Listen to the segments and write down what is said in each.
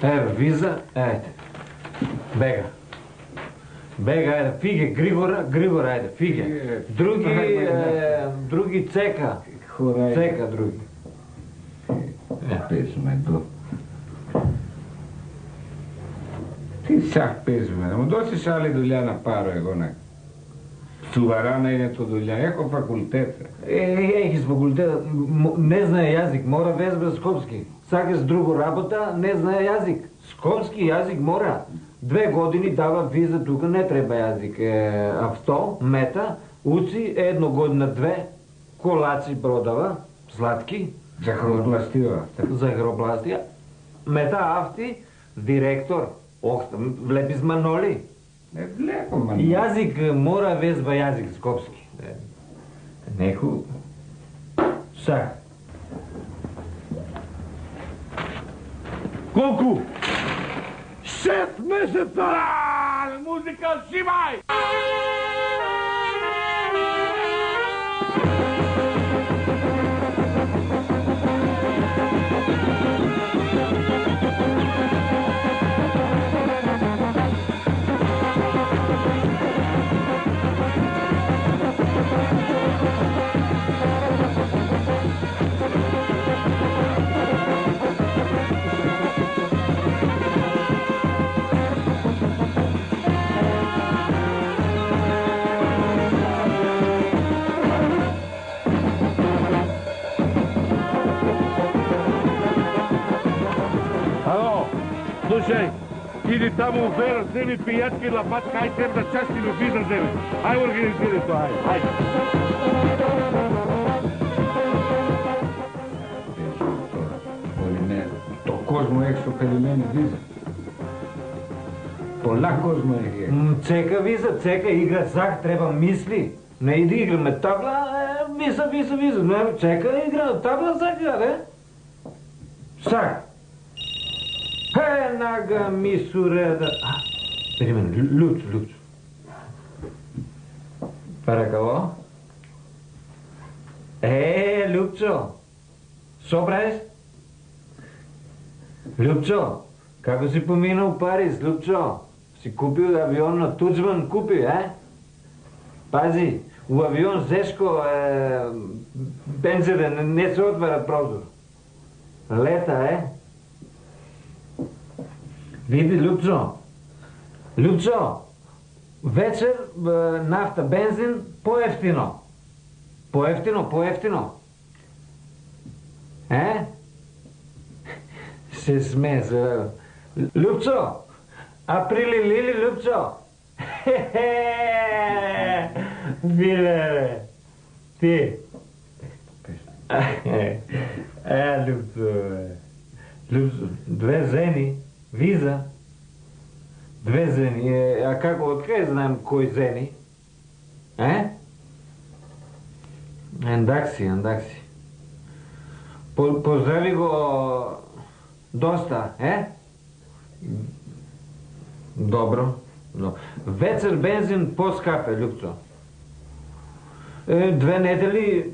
Еве, виза, ајде. Бега. Бега, ајде, фиге, Григор, ајде, фиге. Други цека. Цека, други. Песме до. Ти сак песме, но доци шали Дуљана паро е гонак. Суварана ието Дуљана, еко факултета. Из факултета, не знае јазик, мора везба скопски. Сакаш друго работа, не знае јазик. Скопски јазик мора. 2 години дава виза, тука не треба јазик. Авто, мета, уци, 1 година, 2, колаци продава, сладки. Захаробластија. Захаробластија. Мета авти, директор. Влепи с Маноли. Леко Маноли. Јазик мора везба јазик скопски. Неку... Сак. Колку? 6 месеца! Музика, шибај! Слушај, иди таму у Вера, земи пијачки, лапатка, ај тем да частину виза земи. Ај организири тоа, ај. То Козмо ексо каде мене виза. Пола Козмо е. Цека виза, цека игра сак, треба мисли. Не иди играме табла, виза. Не, чека игра, табла сака, не? Сак. Нага ми суреда. Перимен, Луцо. Паракало? Лупчо. Со правиш? Лупчо, како си поминал Париз, Лупчо? Си купил авион на Туджман, купи, Пази, у авион Зешко бензиден, не се отвара прозор. Лета, Види, Лупчо, вечер нафта, бензин, поевтино. Поевтино. Се смее се. Лупчо, априли лили, Лупчо. Виле, ти. Лупчо, 2 зени. Виза. 2 зени. А како, од кај знаем кој зени? Ендакси. Поздрави го доста, Добро. Вечер бензин поскапе, Лупчо. 2 недели,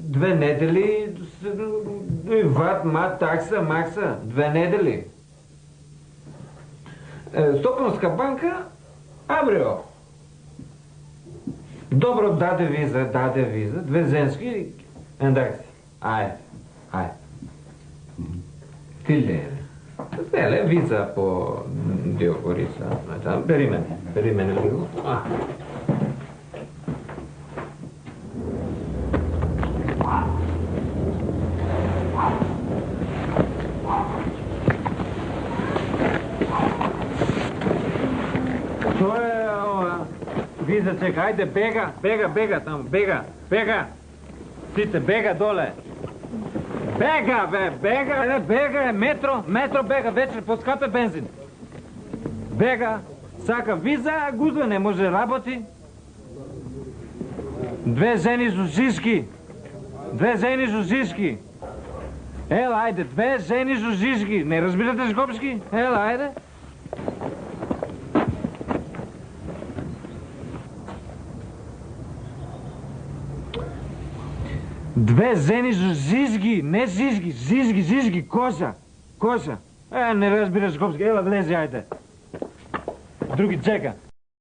ват, мат, такса, макса, 2 недели. Стопанска банка, Абрио. Добро, даде виза, 2 зенски, ендакси. Ај. Ти ле, виза по Диокорица. Бери мене лиго. Виза чека, ајде, бега таму, бега. Сите, бега доле. Бега, метро бега, вечер поскапе бензин. Бега, сака виза, а гузва не може работи. 2 жени жужишки. Ела, ајде, 2 жени жужишки. Не разбирате скопски? Ела, ајде. Две жени жизги, не жизги, кожа. Не разбира Скопски, ела влези, ајде. Други чека.